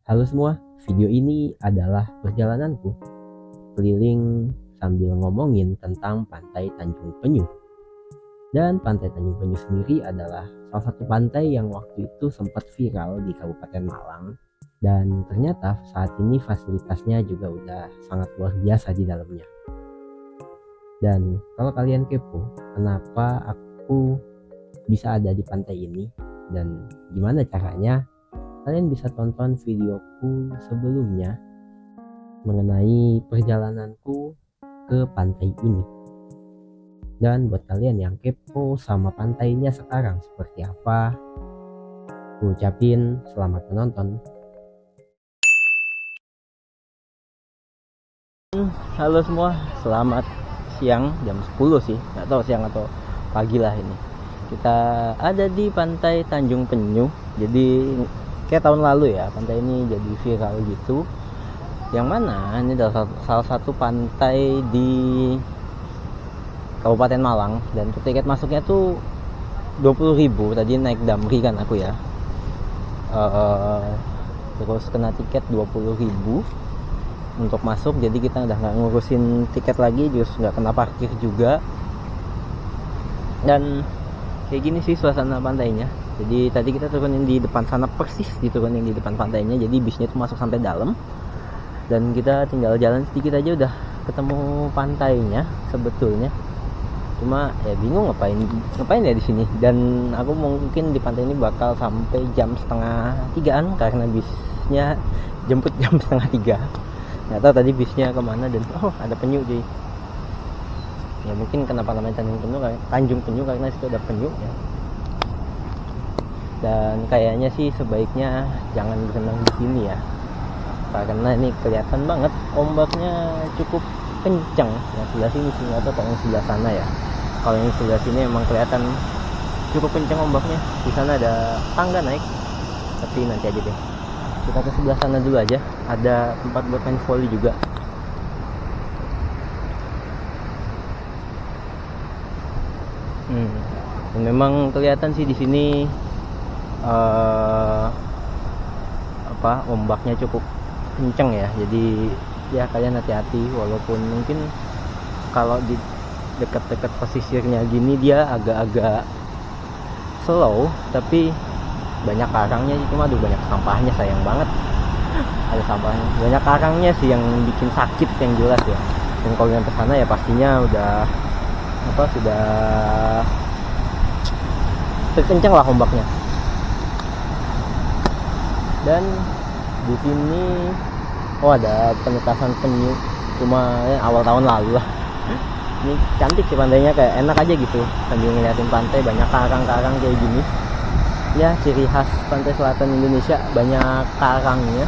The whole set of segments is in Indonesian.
Halo semua, video ini adalah perjalananku keliling sambil ngomongin tentang Pantai Tanjung Penyu. Dan Pantai Tanjung Penyu sendiri adalah salah satu pantai yang waktu itu sempat viral di Kabupaten Malang. Dan ternyata saat ini fasilitasnya juga udah sangat luar biasa di dalamnya. Dan kalau kalian kepo, kenapa aku bisa ada di pantai ini dan gimana caranya, kalian bisa tonton videoku sebelumnya mengenai perjalananku ke pantai ini. Dan buat kalian yang kepo sama pantainya sekarang seperti apa, aku ucapin selamat menonton. Halo semua, selamat siang, jam 10 sih, nggak tahu siang atau pagi lah ini. Kita ada di pantai Tanjung Penyu. Jadi kayak tahun lalu ya, pantai ini jadi viral gitu. Yang mana ini adalah salah satu pantai di Kabupaten Malang, dan untuk tiket masuknya tuh 20.000. Tadi naik Damri kan aku ya, terus kena tiket 20.000 untuk masuk. Jadi kita udah nggak ngurusin tiket lagi, terus nggak kena parkir juga. Dan kayak gini sih suasana pantainya. Jadi tadi kita turunin di depan sana, persis diturunin di depan pantainya. Jadi bisnya tuh masuk sampai dalam, dan kita tinggal jalan sedikit aja udah ketemu pantainya sebetulnya. Cuma ya bingung ngapain ya di sini. Dan aku mungkin di pantai ini bakal sampai jam 2:30 karena bisnya jemput jam 2:30. Nggak tahu tadi bisnya kemana, dan ada penyu cuy. Ya mungkin kenapa namanya Tanjung Penyu karena situ ada penyu ya. Dan kayaknya sih sebaiknya jangan berenang di sini ya, karena ini kelihatan banget ombaknya cukup kencang. Yang sebelah sini sih, nggak tahu yang sebelah sana ya. Kalau yang sebelah sini emang kelihatan cukup kencang ombaknya. Di sana ada tangga naik, tapi nanti aja deh. Kita ke sebelah sana dulu aja, ada tempat buat main volley juga. Dan memang kelihatan sih di sini ombaknya cukup kencang ya. Jadi ya kalian hati-hati, walaupun mungkin kalau di dekat-dekat pesisirnya gini dia agak-agak slow, tapi banyak karangnya. Cuma banyak sampahnya, sayang banget. Ada sampahnya, banyak karangnya sih yang bikin sakit yang jelas ya. Dan kalau yang kesana ya pastinya sudah terkencang lah ombaknya. Dan di sini ada penetasan penyu, cuma awal tahun lalu lah. Ini cantik sih pantainya, kayak enak aja gitu sambil ngeliatin pantai. Banyak karang-karang kayak gini ya, ciri khas pantai selatan Indonesia, banyak karangnya.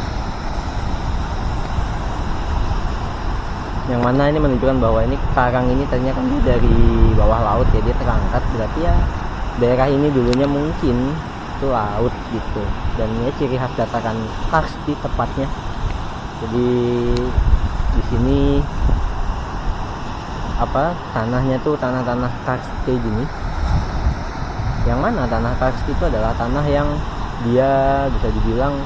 Yang mana ini menunjukkan bahwa ini karang ini ternyata kan dari bawah laut ya, dia terangkat, berarti ya daerah ini dulunya mungkin itu laut gitu. Dan ini ciri khas dataran karsti tepatnya. Jadi di sini tanahnya tuh tanah-tanah karsti gini. Yang mana tanah karsti itu adalah tanah yang dia bisa dibilang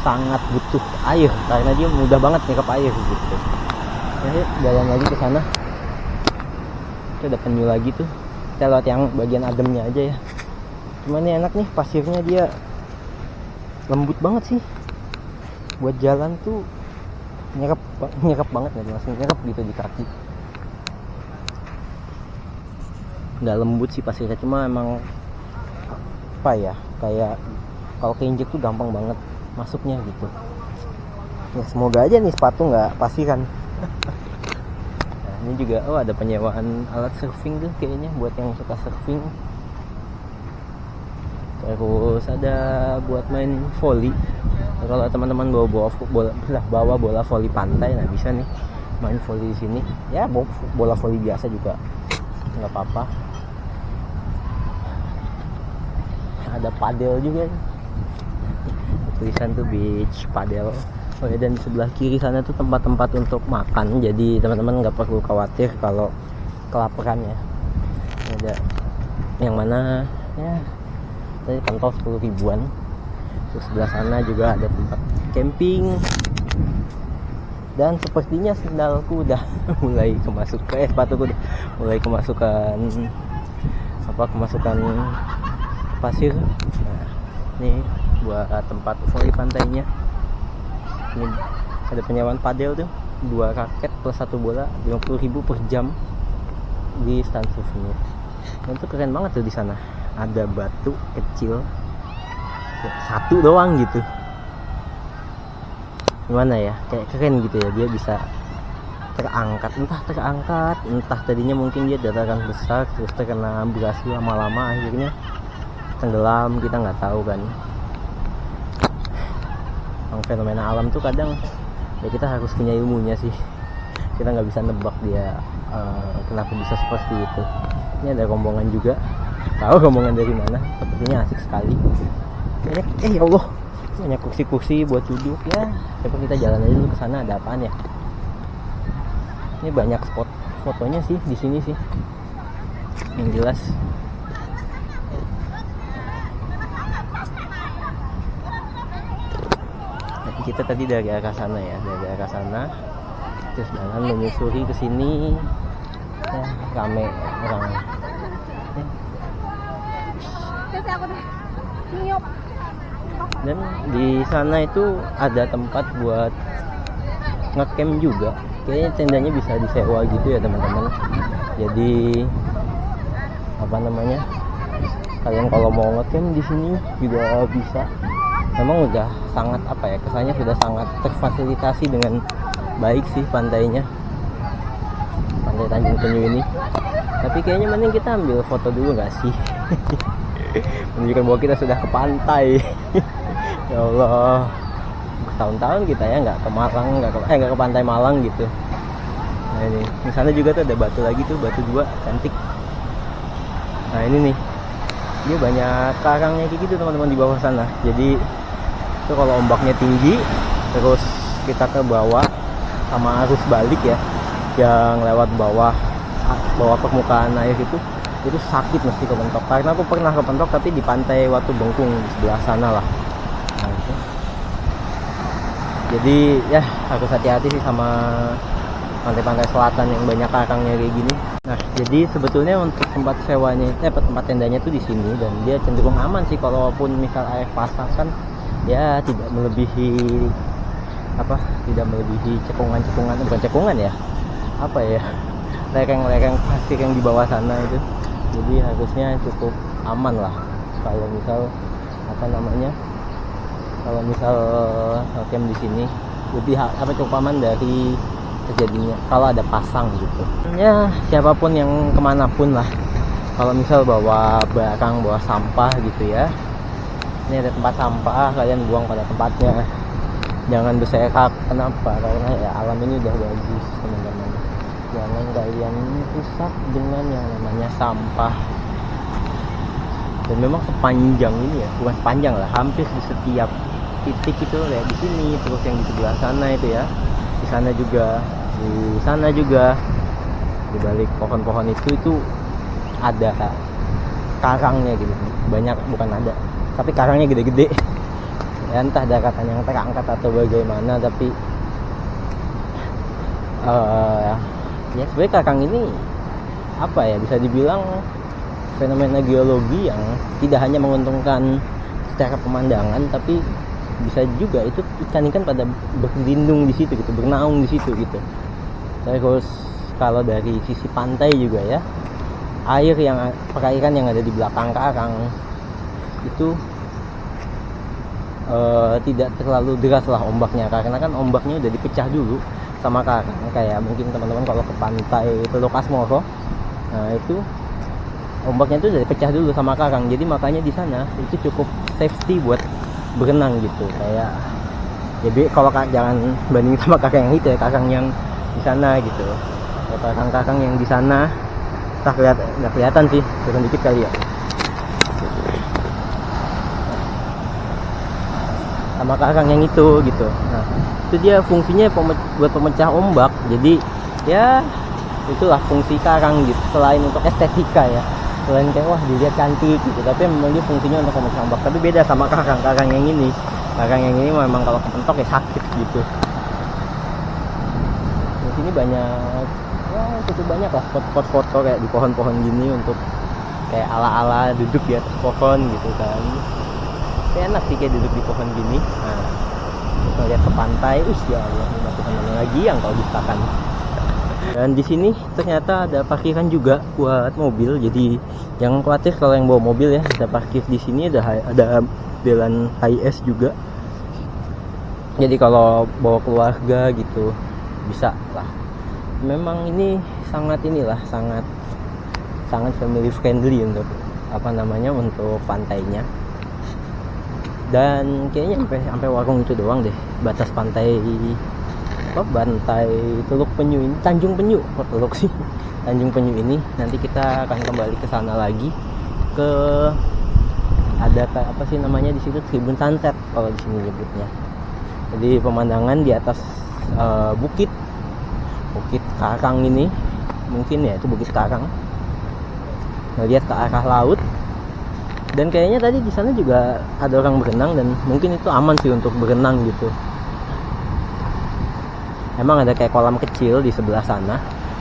sangat butuh air, karena dia mudah banget nyerap air gitu. Jadi jalan lagi ke sana, itu ada penyu lagi tuh. Kita lewat yang bagian ademnya aja ya. Cuman ini enak nih, pasirnya dia lembut banget sih. Buat jalan tuh nyerap banget, nggak langsung nyerap gitu di kaki. Nggak lembut sih pasirnya, cuma emang kayak kalau keinjek tuh gampang banget masuknya gitu ya. Semoga aja nih sepatu nggak pasiran. Nah, ini juga ada penyewaan alat surfing tuh kayaknya buat yang suka surfing. Terus ada buat main volley. Kalau teman-teman bawa bola volley pantai, nah bisa nih main volley di sini ya. Bola volley biasa juga nggak apa-apa. Ada padel juga nih, tulisan tuh beach padel. Ya, dan di sebelah kiri sana tuh tempat-tempat untuk makan, jadi teman-teman nggak perlu khawatir kalau kelaparan ya. Ada yang mana ya tadi pantau 10.000-an. Terus sebelah sana juga ada tempat camping. Dan sepertinya sendalku udah mulai kemasukan, sepatuku udah mulai kemasukan pasir. Nah, ini buat tempat volley pantainya. Ini ada penyewaan padel tuh, 2 raket plus 1 bola, 50.000 per jam di stand souvenir. Dan itu keren banget tuh di sana. Ada batu kecil satu doang gitu. Gimana ya, kayak keren gitu ya, dia bisa terangkat, entah tadinya mungkin dia dataran besar terus terkena abrasi lama-lama akhirnya tenggelam, kita nggak tahu kan. Fenomena alam tuh kadang ya kita harus punya ilmunya sih, kita nggak bisa nebak dia kenapa bisa seperti itu. Ini ada rombongan juga, tahu rombongan dari mana, sepertinya asik sekali. Ya Allah, banyak kursi-kursi buat duduk ya. Coba kita jalan aja dulu ke sana, ada apaan ya. Ini banyak spot fotonya sih di sini sih, yang jelas. Tapi kita tadi dari arah sana ya, terus jalan menyusuri ke sini. Ya, rame orang. Dan di sana itu ada tempat buat ngecamp juga. Kayaknya tendanya bisa disewa gitu ya teman-teman. Jadi kalian kalau mau ngecamp di sini juga bisa. Memang udah sangat kesannya sudah sangat terfasilitasi dengan baik sih pantainya, Pantai Tanjung Penyu ini. Tapi kayaknya mending kita ambil foto dulu nggak sih? Menunjukkan bahwa kita sudah ke pantai. Ya Allah, tahun-tahun kita ya nggak ke Malang, nggak ke pantai Malang gitu. Nah ini, di sana juga tuh ada batu lagi tuh, batu 2 cantik. Nah ini nih, dia banyak karangnya kayak gitu teman-teman di bawah sana. Jadi itu kalau ombaknya tinggi, terus kita ke bawah sama arus balik ya, yang lewat bawah permukaan air itu sakit mesti kepentok. Karena aku pernah kepentok tapi di pantai Watu Bengkung di sebelah sana lah. Nah, itu. Jadi ya harus hati-hati sih sama pantai-pantai selatan yang banyak karangnya kayak gini. Nah, jadi sebetulnya untuk tempat sewanya, tempat tendanya tuh di sini, dan dia cenderung aman sih, kalaupun misal air pasang kan ya tidak melebihi cekungan, bukan cekungan ya, lereng-lereng pasir yang di bawah sana itu. Jadi harusnya cukup aman lah kalau misal camp di sini, lebih cukup aman dari terjadinya kalau ada pasang gitu. Ya siapapun yang kemanapun lah, kalau misal bawa barang, bawa sampah gitu ya, ini ada tempat sampah, kalian buang pada tempatnya, jangan berserak. Kenapa? Karena ya alam ini udah bagus teman-teman, jangan kalian rusak dengan yang namanya sampah. Dan memang sepanjang ini ya, bukan sepanjang lah, hampir di setiap titik itu kayak di sini, terus yang di sebelah sana itu ya, di sana juga, di balik pohon-pohon itu ada karangnya gitu, banyak, bukan ada, tapi karangnya gede-gede ya, entah daratan yang terangkat atau bagaimana. Tapi ya sebenarnya karang ini bisa dibilang fenomena geologi yang tidak hanya menguntungkan secara pemandangan, tapi bisa juga itu ikan-ikan pada berlindung di situ gitu, bernaung di situ gitu. Terus kalau dari sisi pantai juga ya, perairan yang ada di belakang karang itu tidak terlalu deras lah ombaknya, karena kan ombaknya udah dipecah dulu sama karang. Kayak mungkin teman-teman kalau ke pantai Teluk Asmoro, nah itu ombaknya itu udah dipecah dulu sama karang, jadi makanya di sana itu cukup safety buat berenang gitu. Kayak jadi kalau jangan banding sama karang yang itu ya, karang yang di sana gitu. Karang yang di sana nggak kelihatan sih, turun dikit kali ya, sama karang yang itu gitu. Nah itu dia fungsinya buat pemecah ombak. Jadi ya itulah fungsi karang gitu, selain untuk estetika ya, selain kayak wah dilihat cantik gitu, tapi memang dia fungsinya untuk memecah ombak. Tapi beda sama karang yang ini. Karang yang ini memang kalau kepentok ya sakit gitu. Di sini banyak, ya cukup banyak lah spot-spot foto kayak di pohon-pohon gini untuk kayak ala-ala duduk di atas pohon gitu kan. Kayak enak sih kayak duduk di pohon gini. Nah, terus ngeliat ke pantai, ya Allah, ini masih kemana lagi yang kalau distakan. Dan di sini ternyata ada parkiran juga buat mobil, jadi jangan khawatir kalau yang bawa mobil ya, bisa parkir di sini. Ada jalan HIS juga. Jadi kalau bawa keluarga gitu bisa lah. Memang ini sangat family friendly untuk untuk pantainya. Dan kayaknya sampai warung itu doang deh batas pantai Teluk Penyu ini, Tanjung Penyu kok Teluk sih, Tanjung Penyu ini. Nanti kita akan kembali ke sana lagi, ke ada apa sih namanya di situ, Tribun Sunset kalau di sini nyebutnya. Jadi pemandangan di atas bukit Karang ini, mungkin ya itu Bukit Karang, ngelihat ke arah laut. Dan kayaknya tadi di sana juga ada orang berenang, dan mungkin itu aman sih untuk berenang gitu. Emang ada kayak kolam kecil di sebelah sana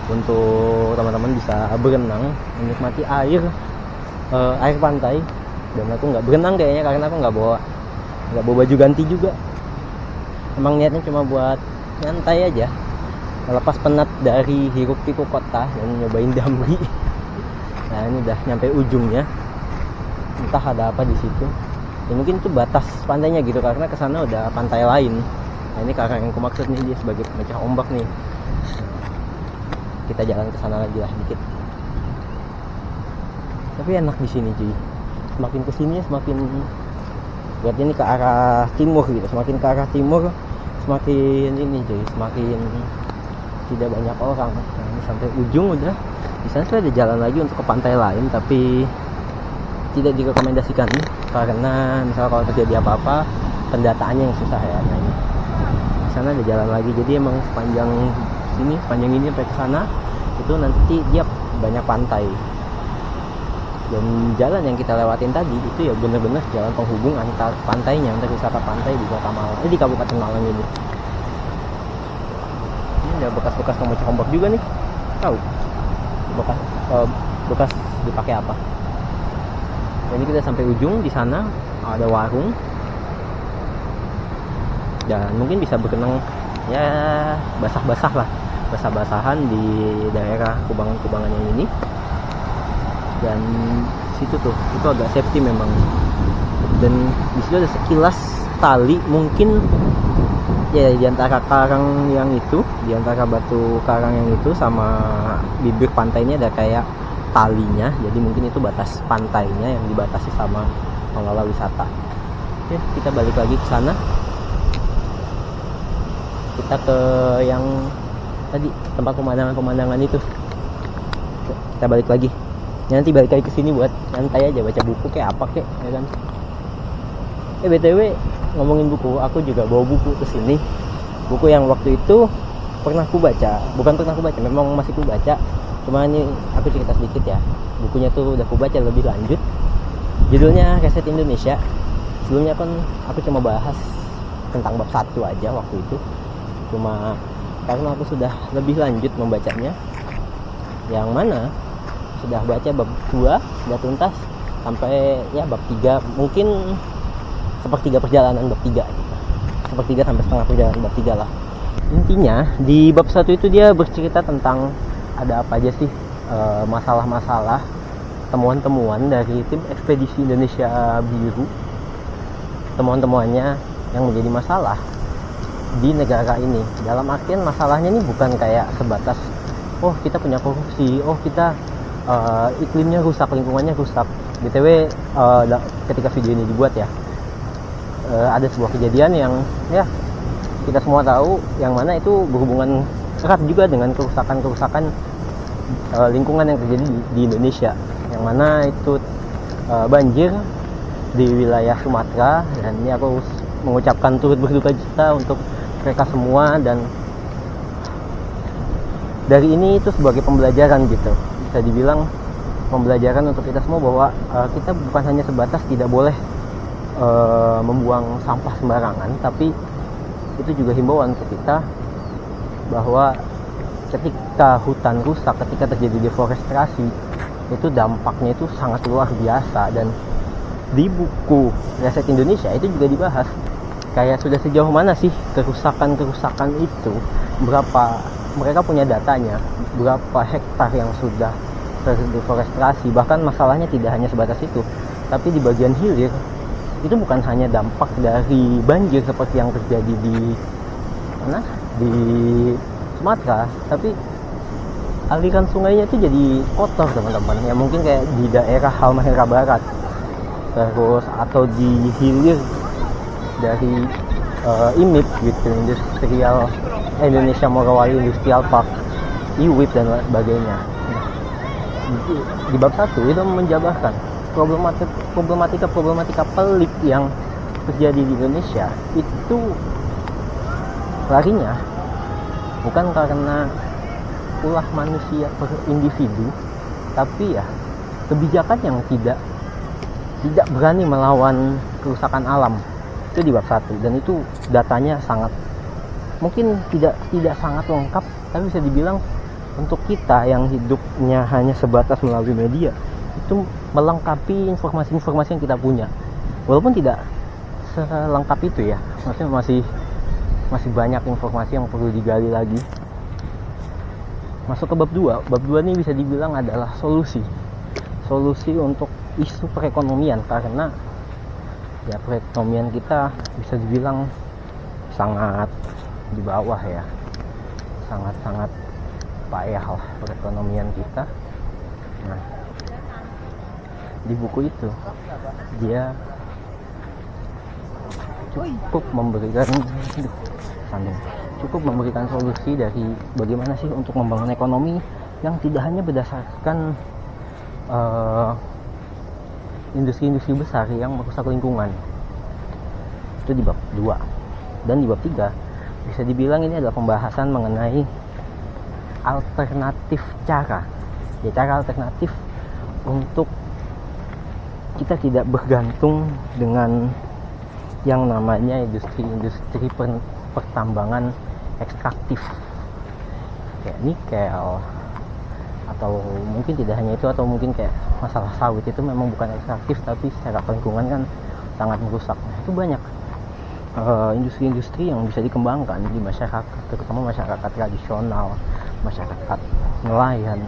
untuk teman-teman bisa berenang, menikmati air pantai. Dan aku nggak berenang kayaknya karena aku nggak bawa baju ganti juga. Emang niatnya cuma buat nyantai aja, melepas penat dari hiruk pikuk kota dan nyobain Damri. Nah ini udah nyampe ujungnya, entah ada apa di situ. Ya mungkin itu batas pantainya gitu, karena kesana udah pantai lain. Nah ini karena yang aku maksud nih, dia sebagai pemecah ombak nih. Kita jalan ke sana lagi lah dikit. Tapi enak di sini cuy. Semakin kesini semakin, berarti ini ke arah timur gitu. Semakin ke arah timur semakin ini cuy, semakin tidak banyak orang. Nah ini sampai ujung udah. Di sana sudah ada jalan lagi untuk ke pantai lain, tapi tidak direkomendasikan karena misalnya kalau terjadi apa-apa pendataannya yang susah ya. Nah ini di sana ada jalan lagi, jadi emang sepanjang ini sampai ke sana itu nanti dia banyak pantai. Dan jalan yang kita lewatin tadi itu ya benar-benar jalan penghubung antar pantainya, antar wisata pantai di Kota Malang, di Kabupaten Malang ini. Ini ada bekas-bekas pemecah ombak juga nih, tahu bekas dipakai apa. Jadi kita sampai ujung di sana ada warung, dan mungkin bisa berenang ya basah-basahan di daerah kubangan-kubangan yang ini. Dan situ tuh itu agak safety memang. Dan di situ ada sekilas tali, mungkin ya di antara karang yang itu, di antara batu karang yang itu sama bibir pantainya ada kayak talinya. Jadi mungkin itu batas pantainya yang dibatasi sama pengelola wisata. Oke, kita balik lagi ke sana. Kita ke yang tadi tempat pemandangan itu. Kita balik lagi. Nanti balik lagi ke sini buat nyantai aja, baca buku kayak apa kek, ya kan. BTW ngomongin buku, aku juga bawa buku ke sini. Buku yang waktu itu bukan pernah ku baca, memang masih ku baca. Cuma ini aku cerita sedikit ya. Bukunya tuh udah ku baca lebih lanjut. Judulnya Reset Indonesia. Sebelumnya kan aku cuma bahas tentang bab 1 aja waktu itu. Cuma karena aku sudah lebih lanjut membacanya, yang mana sudah baca bab 2 sudah tuntas sampai ya bab 3, mungkin sepertiga perjalanan bab 3 gitu. Sepertiga sampai setengah perjalanan bab 3 lah. Intinya di bab 1 itu dia bercerita tentang ada apa aja sih masalah-masalah, temuan-temuan dari tim ekspedisi Indonesia Biru. Temuan-temuannya yang menjadi masalah di negara ini. Dalam artian masalahnya ini bukan kayak sebatas oh kita punya korupsi, oh kita iklimnya rusak, lingkungannya rusak. BTW ketika video ini dibuat ya, ada sebuah kejadian yang ya kita semua tahu, yang mana itu berhubungan erat juga dengan kerusakan lingkungan yang terjadi di Indonesia, yang mana itu banjir di wilayah Sumatera. Dan ini aku mengucapkan turut berduka cita untuk mereka semua, dan dari ini itu sebagai pembelajaran gitu, bisa dibilang pembelajaran untuk kita semua bahwa kita bukan hanya sebatas tidak boleh membuang sampah sembarangan, tapi itu juga himbauan ke kita bahwa ketika hutan rusak, ketika terjadi deforestasi, itu dampaknya itu sangat luar biasa. Dan di buku Reset Indonesia itu juga dibahas kayak sudah sejauh mana sih kerusakan itu, berapa mereka punya datanya, berapa hektar yang sudah terdeforestasi. Bahkan masalahnya tidak hanya sebatas itu, tapi di bagian hilir itu bukan hanya dampak dari banjir seperti yang terjadi di Sumatera, tapi aliran sungainya itu jadi kotor, teman-teman. Ya mungkin kayak di daerah Halmahera Barat, terus atau di hilir dari IMIP gitu, Industrial Indonesia Morowali Industrial Park, IWIP dan lain sebagainya. Di bab 1 itu menjabarkan problematika pelik yang terjadi di Indonesia itu larinya bukan karena ulah manusia per individu, tapi ya kebijakan yang tidak berani melawan kerusakan alam. Itu di bab 1, dan itu datanya sangat mungkin tidak sangat lengkap, tapi bisa dibilang untuk kita yang hidupnya hanya sebatas melalui media itu melengkapi informasi-informasi yang kita punya, walaupun tidak selengkap itu ya, maksudnya masih banyak informasi yang perlu digali lagi. Masuk ke bab 2. Bab 2 ini bisa dibilang adalah solusi untuk isu perekonomian, karena ya perekonomian kita bisa dibilang sangat di bawah ya, sangat payah lah perekonomian kita. Nah, di buku itu dia cukup memberikan solusi dari bagaimana sih untuk membangun ekonomi yang tidak hanya berdasarkan industri-industri besar yang merusak lingkungan. Itu di bab 2. Dan di bab 3 bisa dibilang ini adalah pembahasan mengenai alternatif cara alternatif untuk kita tidak bergantung dengan yang namanya industri pertambangan ekstraktif kayak nikel, atau mungkin tidak hanya itu, atau mungkin kayak masalah sawit itu memang bukan ekstraktif tapi secara lingkungan kan sangat merusak. Nah, itu banyak industri-industri yang bisa dikembangkan di masyarakat, terutama masyarakat tradisional, masyarakat nelayan,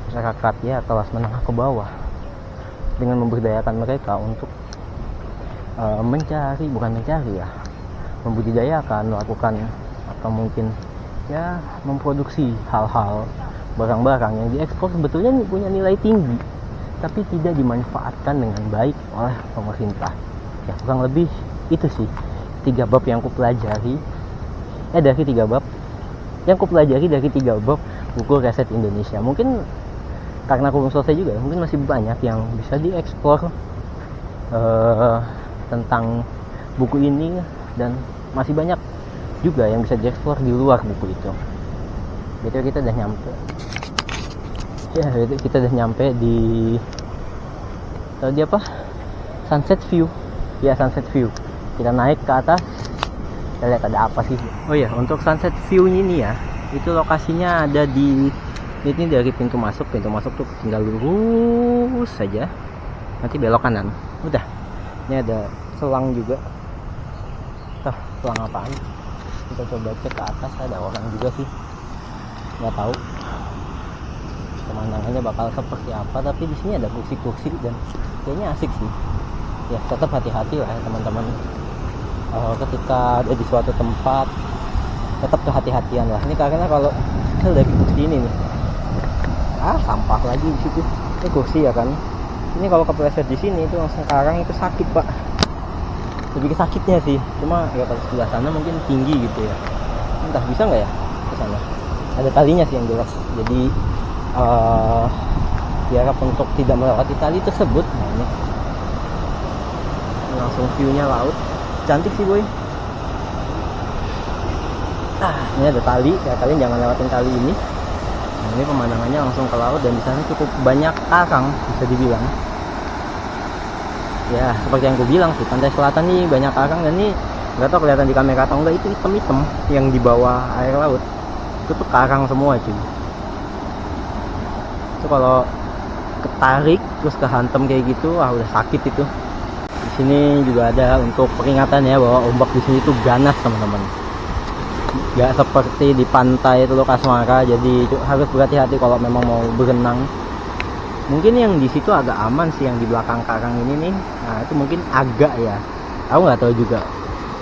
masyarakat ya kelas menengah ke bawah, dengan memberdayakan mereka untuk membudidayakan, melakukan atau mungkin ya memproduksi hal-hal barang-barang yang diekspor sebetulnya punya nilai tinggi tapi tidak dimanfaatkan dengan baik oleh pemerintah. Ya kurang lebih itu sih 3 bab yang kupelajari dari 3 bab yang kupelajari dari 3 bab buku Reset Indonesia. Mungkin karena aku belum selesai juga, mungkin masih banyak yang bisa dieksplor tentang buku ini, dan masih banyak juga yang bisa dieksplor di luar buku itu. Betul, kita udah nyampe di apa? Sunset View. Ya, Sunset View. Kita naik ke atas. Kita lihat ada apa sih. Oh ya, untuk Sunset View ini ya, itu lokasinya ada di ini dari pintu masuk tuh tinggal lurus saja. Nanti belok kanan. Udah. Ini ada selang juga. Selang apaan? Kita coba cek ke atas, ada orang juga sih. Nggak tahu pemandangannya bakal seperti apa, tapi di sini ada kursi-kursi dan kayaknya asik sih. Ya tetap hati-hati lah ya, teman-teman. Ketika ada di suatu tempat tetap kehati-hatian lah. Ini karena kalau dari kursi ini nih, sampah lagi di situ. Ini kursi ya kan. Ini kalau kepleset di sini itu langsung karang, itu sakit pak. Lebih ke sakitnya sih. Cuma ya kalau sebelah sana mungkin tinggi gitu ya. Entah bisa nggak ya ke sana. Ada talinya sih yang jelas. Jadi diharap untuk tidak melewati tali tersebut. Nah ini langsung view-nya laut. Cantik sih boy. Ini ada tali ya, kalian jangan lewatin tali ini. Nah, ini pemandangannya langsung ke laut dan di sana cukup banyak karang bisa dibilang. Ya seperti yang gue bilang sih, pantai selatan nih banyak karang, dan ini nggak tahu kelihatan di kamera atau enggak, itu hitam-hitam yang di bawah air laut itu tuh karang semua cuy. Itu kalau ketarik terus kehantam kayak gitu, udah sakit itu. Di sini juga ada untuk peringatan ya bahwa ombak di sini tuh ganas teman-teman. Gak seperti di pantai Teluk Asmara, jadi harus berhati-hati kalau memang mau berenang. Mungkin yang di situ agak aman sih, yang di belakang karang ini nih. Nah itu mungkin agak ya, aku nggak tahu juga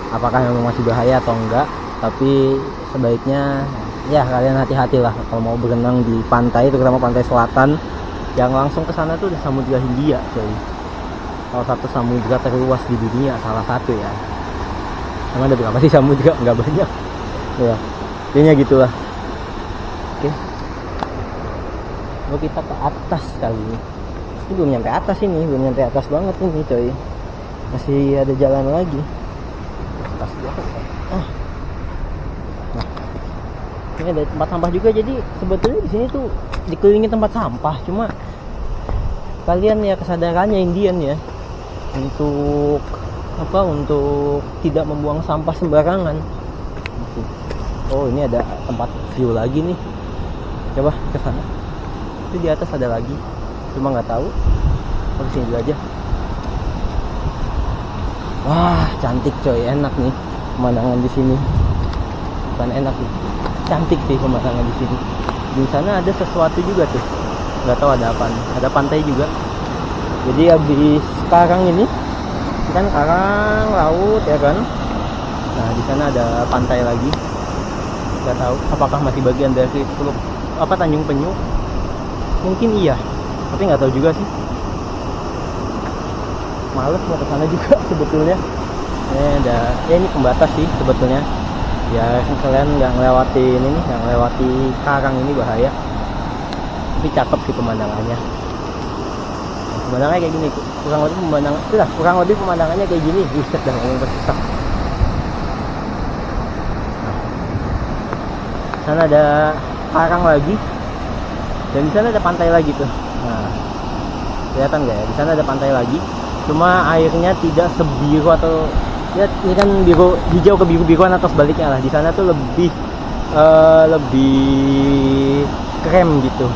apakah memang masih bahaya atau enggak. Tapi sebaiknya ya kalian hati-hatilah kalau mau berenang di pantai, terutama pantai selatan. Yang langsung ke sana tuh udah Samudra Hindia coy. Salah satu samudra terluas di dunia, salah satu ya. Emang ada berapa sih samudra? Nggak banyak. Ya, kayaknya gitulah. Oke. Lalu kita ke atas kali ini. Ini belum nyampe atas ini, belum nyampe atas banget ini coy. Masih ada jalan lagi. Atas banget. Nah, ini ada tempat sampah juga, jadi sebetulnya di sini tuh dikelilingi tempat sampah, cuma kalian ya kesadarannya Indian ya untuk apa, untuk tidak membuang sampah sembarangan. Oh ini ada tempat view lagi nih, coba ke sana. Itu di atas ada lagi, cuma nggak tahu. Di sini dulu aja. Wah cantik coy, enak nih pemandangan di sini. Bukan enak nih, cantik sih pemandangan di sini. Di sana ada sesuatu juga tuh, nggak tahu ada apa nih. Ada pantai juga. Jadi habis karang ini kan karang laut ya kan. Nah di sana ada pantai lagi. Nggak tahu apakah masih bagian dari Teluk Tanjung Penyu. Mungkin iya, tapi nggak tahu juga sih. Males mau ke sana juga sebetulnya. Ini pembatas sih sebetulnya. Ya kalian nggak ngelewatin ini, nggak ngelewati karang ini bahaya. Tapi cakep sih pemandangannya. Pemandangannya kayak gini, kurang lebih pemandangannya kayak gini. Buset dah ngomong bersusah. Sana ada karang lagi, dan di sana ada pantai lagi tuh. Nah, kelihatan nggak ya? Di sana ada pantai lagi, cuma airnya tidak sebiru atau ya ini kan biru, hijau ke biru-biruan atau sebaliknya lah. Di sana tuh lebih krem gitu,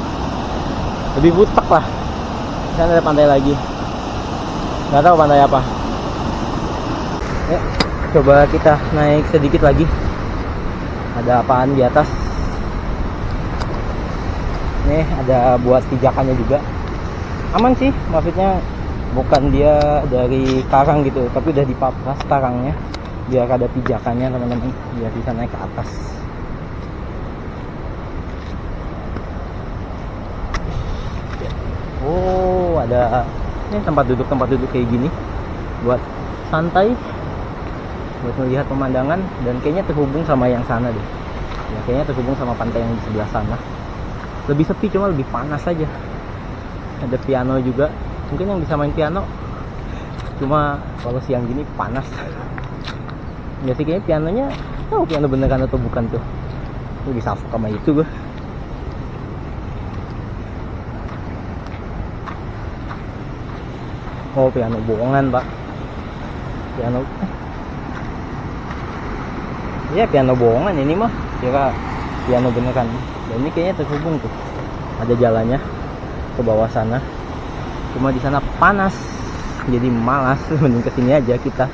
lebih butek lah. Di sana ada pantai lagi, nggak tahu pantai apa. Ya, coba kita naik sedikit lagi. Ada apaan di atas? Nih ada buat pijakannya juga. Aman sih, maksudnya bukan dia dari karang gitu, tapi udah dipapras karangnya biar ada pijakannya teman-teman, biar bisa naik ke atas. Oh ada ini tempat duduk kayak gini buat santai, buat melihat pemandangan, dan kayaknya terhubung sama yang sana deh. Ya, kayaknya terhubung sama pantai yang di sebelah sana. Lebih sepi, cuma lebih panas aja. Ada piano juga, mungkin yang bisa main piano. Cuma kalau siang gini panas. Ya sih kayaknya pianonya, tahu piano beneran atau bukan tuh. Lebih safuk sama itu gue. Oh piano bohongan pak. Iya piano bohongan ini mah, kira piano beneran. Dan ini kayaknya terhubung tuh, ada jalannya ke bawah sana. Cuma di sana panas, jadi malas, mending kesini aja kita.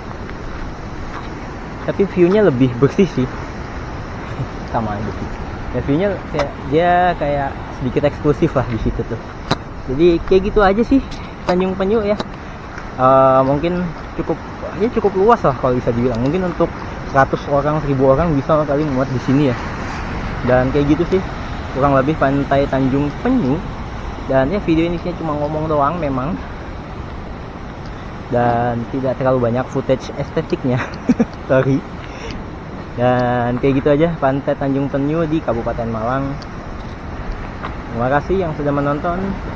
Tapi viewnya lebih bersih sih, sama aja sih. Ya viewnya kayak sedikit eksklusif lah di situ tuh. Jadi kayak gitu aja sih Tanjung Penyu ya. Mungkin cukup luas lah kalau bisa dibilang. Mungkin untuk 100 orang, 1000 orang bisa kali muat di sini ya. Dan kayak gitu sih kurang lebih pantai Tanjung Penyu. Dan ya video ini sih cuma ngomong doang memang, dan tidak terlalu banyak footage estetiknya. Sorry. Dan kayak gitu aja pantai Tanjung Penyu di Kabupaten Malang. Terima kasih yang sudah menonton.